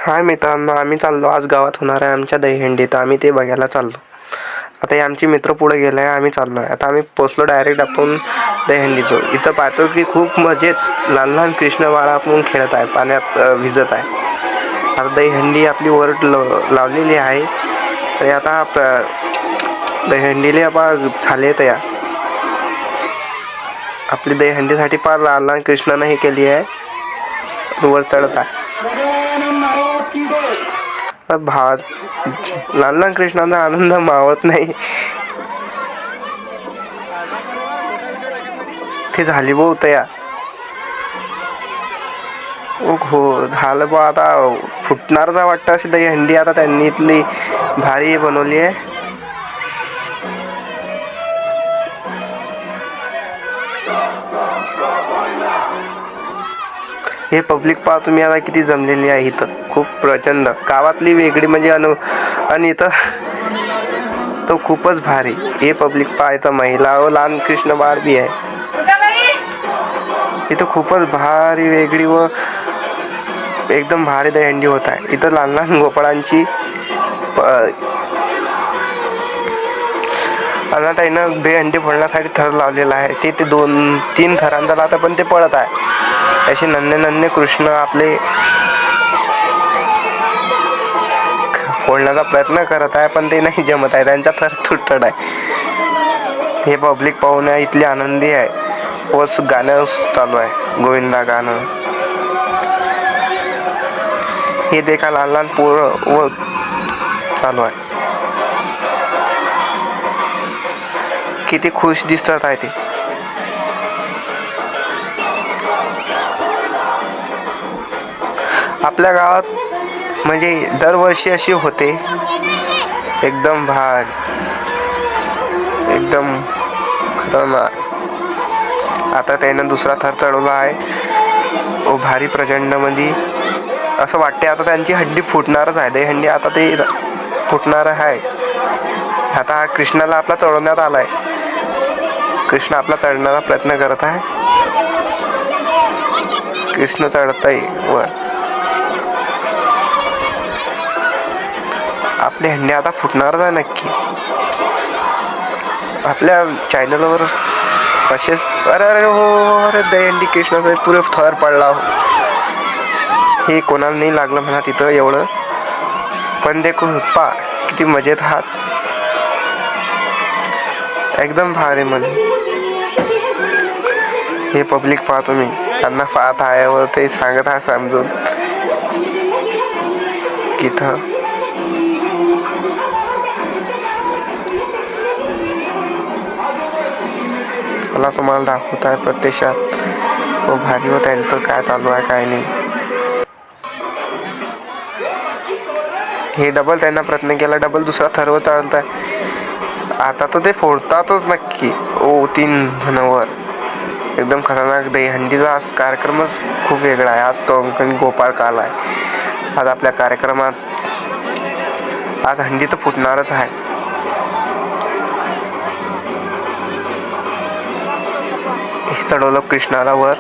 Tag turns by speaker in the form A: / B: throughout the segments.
A: हाय मित्रांनो, आम्ही चाललो आज गावात होणार आहे आमच्या दहीहंडी, तर आम्ही ते बघायला चाललो. आता हे आमचे मित्र पुढे गेले आहे, आम्ही चाललो आहे. आता आम्ही पोचलो डायरेक्ट आपण दहीहंडीचो. इथं पाहतो की खूप मजेत लहान लहान कृष्ण बाळ आपण खेळत आहे, पाण्यात भिजत आहे. आता दहीहंडी आपली वर लावलेली आहे आणि आता दहीहंडीला आपण झाले तयार. आपली दहीहंडीसाठी फार लहान लहान कृष्णानं हे केली आहे, वर चढत आहे. लहान लहान कृष्णाचा आनंद मावत नाही. ते झाली भाऊ तयार. हो झालं बा, आता फुटणारच वाटतं अशी दहीहंडी. आता त्यांनी इथली भारी बनवली आहे. हे पब्लिक पहा तुम्ही आता किती जमलेली आहे इथं, खूप प्रचंड. गावातली वेगळी म्हणजे आणि इथं तो खूपच भारी. हे पब्लिक पहा, इथं महिला व लहान कृष्ण बाळ बी आहे. इथं खूपच भारी वेगळी व एकदम भारी दहीहंडी होत आहे. इथं लहान लहान गोपाळांची आणि त्यानं दहीहंडी फोडण्यासाठी थर लावलेला आहे. ते 2-3 थरांचा लावता, पण ते पळत आहे. असे नन्हे नन्हे कृष्ण आपले फोडण्याचा प्रयत्न करत आहे, पण ते नाही जमत आहे. त्यांचा थर तुटत आहे. हे पब्लिक पाहून इथली आनंदी आहे. व गाणं चालू आहे, गोविंदा गाणं. हे देखा लहान लहान पोरं व चालू आहे. किती खुश दिसत आहे ते. आपल्या गावात म्हणजे दरवर्षी अशी होते, एकदम भारी, एकदम खतरनाक. आता त्यानं दुसरा थर चढवला आहे ओ भारी प्रचंड मध्ये. असं वाटते आता त्यांची हड्डी फुटणारच आहे. दहीहंडी आता ते फुटणार आहे. आता कृष्णाला आपला चढवण्यात आलाय. कृष्ण आपला चढण्याचा प्रयत्न करत आहे. कृष्ण चढतय वर. आपली हंडी आता फुटणारच आहे नक्की. आपल्या चॅनलवर असे अरे अरे हो अरे दहीहंडी कृष्णाचा पुरे थर पडला. हे कोणाला नाही लागलं म्हणा तिथं एवढं, पण ते पा किती मजेत आहात. एकदम भारी मध्ये. हे पब्लिक पहा तुम्ही, त्यांना पाहत आहे व ते सांगत आहे समजून इथं. चला तुम्हाला दाखवत आहे प्रत्यक्षात व भारी व त्यांचं काय चालू आहे काय नाही. हे डबल त्यांना प्रयत्न केला, डबल दुसरा थरवर चालत आहे. आता तर ते फोडतातच नक्की. 3 जणांवर एकदम खतरनाक. दहीहंडीचा आज कार्यक्रमच खूप वेगळा आहे. आज कोकणी गोपाळ काल आहे. आज आपल्या कार्यक्रमात आज हंडी तर फुटणारच आहे. हे चढवलं कृष्णाला वर.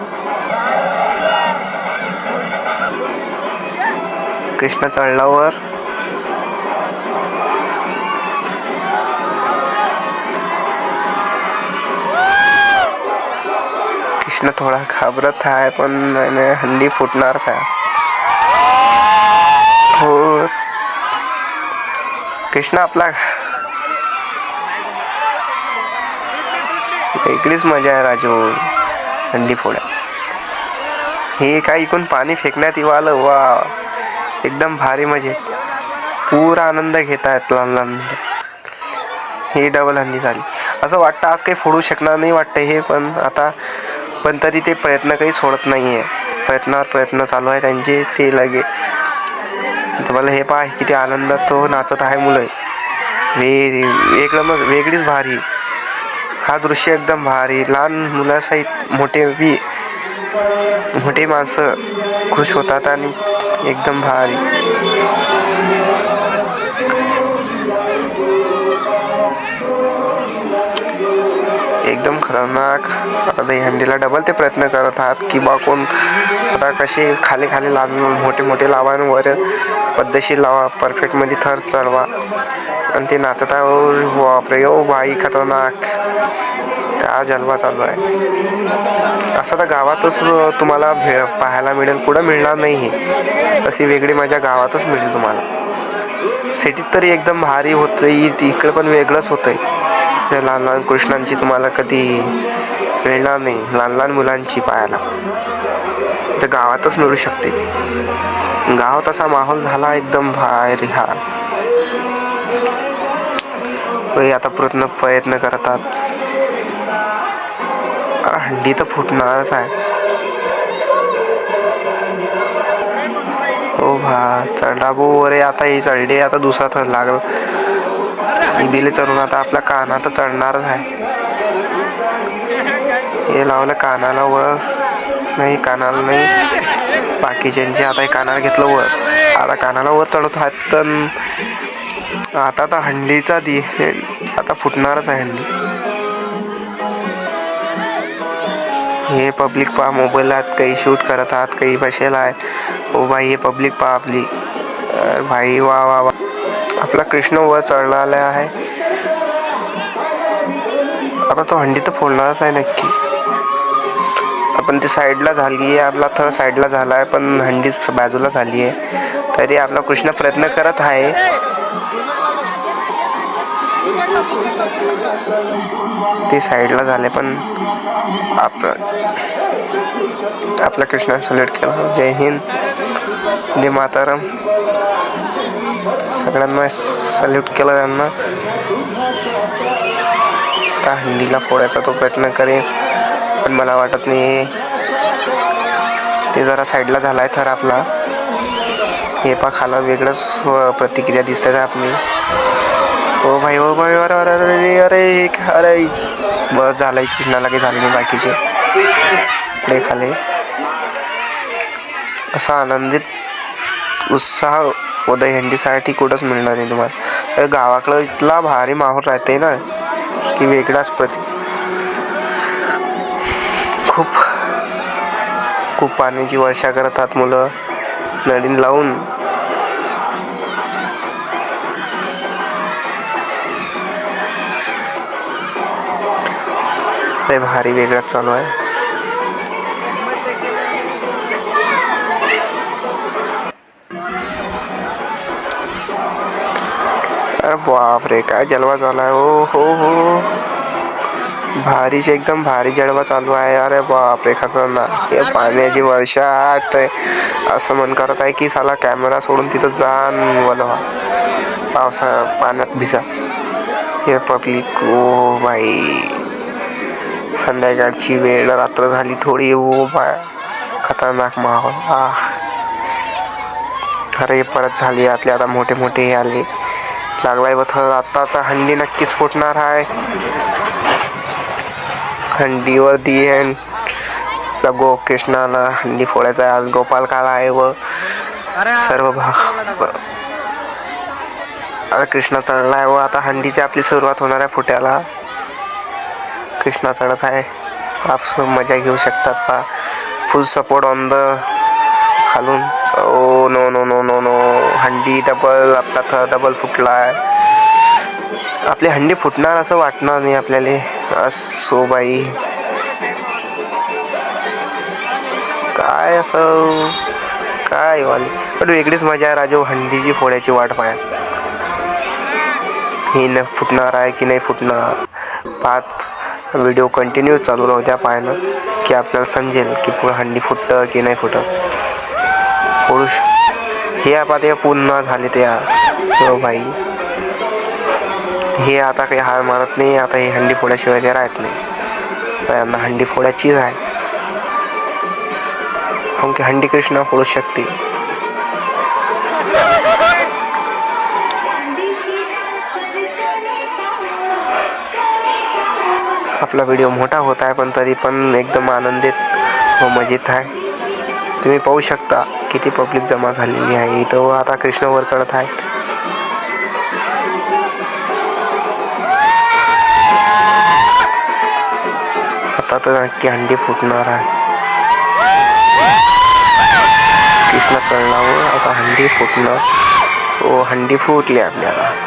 A: कृष्ण चढला वर. कृष्ण थोडा घाबरत आहे, पण हंडी फुटणारच आहे. हो कृष्ण आपला वेगळीच मजा आहे राजू हंडी फोड्यात. हे काही इकडून पाणी फेकण्यात आलं. वा एकदम भारी मजे, पुरा आनंद घेत आहेत लहान लहान. हे डबल हंडी झाली. असं वाटतं आज काही फोडू शकणार नाही वाटतं हे, पण तरी ते प्रयत्न काही सोडत नाहीये. प्रयत्नावर प्रयत्न चालू आहे त्यांचे. ते लगे मला हे पहा किती आनंदात तो नाचत आहे. मुलं एकदमच वेगळीच भारी. हा दृश्य एकदम भारी. लहान मुलासहित मोठे माणसं खुश होतात आणि एकदम भारी. एकदम खतरनाक. आता दहीहंडीला डबल ते प्रयत्न करत आहात की बा कोण आता कसे खाली खाली मोठे मोठे लावा आणि वर पद्धतशीर लावा, परफेक्ट मध्ये थर चढवा आणि ते नाचत आहे. बापरे ओ भाई खतरनाक. काय जलवा चालू आहे. असं तर गावातच तुम्हाला पाहायला मिळेल, कुठं मिळणार नाही. हे अशी वेगळी मजा गावातच मिळेल तुम्हाला. सिटीत तरी एकदम भारी होतंय, इकडे पण वेगळंच होतंय. लहान लहान कृष्णांची तुम्हाला कधी मिळणार नाही, लहान लहान मुलांची पाहायला तर गावातच मिळू शकते. गाव तसा माहोल झाला एकदम भारी. हा आता प्रयत्न करतात. हंडी तर फुटणारच आहे. हो भा चढा बो. अरे आता ही चढली, आता दुसरा थर लागल. दिले चढून आता आपल्या कानात चढणारच आहे. हे लावलं कानाला वर, नाही कानाला नाही, बाकीच्यांचे आता कानाला घेतलं वर. आता कानाला वर चढवत आहेत. तर आता तर हंडीचा आता फुटणारच आहे हंडी. हे पब्लिक पहा मोबाईलात, काही शूट करत आहात, काही बसेल आहे. ओ भाई हे पब्लिक पहा आपली. भाई वा वा वा. आपला कृष्ण वर चढलेला आहे. आता तो हंडी तर फोडणारच आहे नक्की. आपण ती साईडला झाली आहे, आपला थर साईडला झाला आहे, पण हंडी बाजूला झाली आहे. तरी आपला कृष्ण प्रयत्न करत आहे. ते साईडला झाले, पण आपल्या कृष्णाने सल्यूट केला. जय हिंद, वंदे मातरम. सगळ्यांना सल्यूट केलं त्यांना. त्या हंडीला फोडायचा तो प्रयत्न करेन, पण मला वाटत नाही. ते जरा साईडला झालाय थर आपला. हे पा खाला वेगळंच प्रतिक्रिया दिसते आपली. ओ भाई ओ भाई. अरे अरे अरे अरे अरे बस झालंय. कृष्णाला काही झालं नाही. बाकीचे खाले. असा आनंदित उत्साह दहीहंडीसाठी कुठंच मिळणार नाही तुम्हाला. गावाकडं इथला भारी माहोल राहते ना की वेगळाच खूप खूप पाण्याची वर्षा करतात मुलं नळीन लावून. लय भारी वेगळाच चालू आहे. अरे बापरे काय जलवा चालू आहे. ओ हो भारीच एकदम भारी जलवा चालू आहे. अरे बापरे खतरनाक. पाण्याची वर्षा असं मन करत आहे की साला कॅमेरा सोडून तिथं जाण वलवा पाण्यात भिजा. हे पब्लिक ओ भाई. संध्याकाळची वेळ, रात्र झाली थोडी. ओ भाई खतरनाक माहोल. अरे परत झाली आपले. आता मोठे मोठे हे आले लागलाय व थर. आता हंडी नक्कीच फुटणार आहे. हंडीवर दी कृष्णाला हंडी फोडायचा आहे. आज गोपाल काला आहे व सर्व आता कृष्णा चढलाय व आता हंडीची आपली सुरुवात होणार आहे फुट्याला. कृष्णा चढत आहे. आप मजा घेऊ शकतात पा. फुल सपोर्ट ऑन द खालून. Oh no no no no no. हंडी डबल, आपला थर डबल फुटलाय. आपली हंडी फुटणार असं वाटणार नाही आपल्याला. असो बाई काय असं काय वाली. पण वेगळीच मजा आहे राजू हंडीची फोडायची वाट पाहत. ही न फुटणार आहे की नाही फुटणार. 5 व्हिडिओ कंटिन्यू चालू राहू द्या पाहणं की आपल्याला समजेल की पुढे हंडी फुटतं की नाही फुटत. फोडू हे आता ते पूर्ण झाले ते हो भाई. हे आता काही हार मानत नाही. आता ही हंडी फोड्याशिवाय काही राहत नाही. यांना हंडी फोडायचीच आहे. की हंडी कृष्णा फोडू शकते. आपला व्हिडिओ मोठा होत आहे पण तरी पण एकदम आनंदित व मजेत आहे. तुम्ही पाहू शकता किती पब्लिक जमा झालेली आहे इथं. आता कृष्ण वर चढत आहेत. आता तर नक्की हंडी फुटणार आहे. कृष्णा चढला व आता हंडी फुटणार. हो, हंडी फुटली आपल्याला.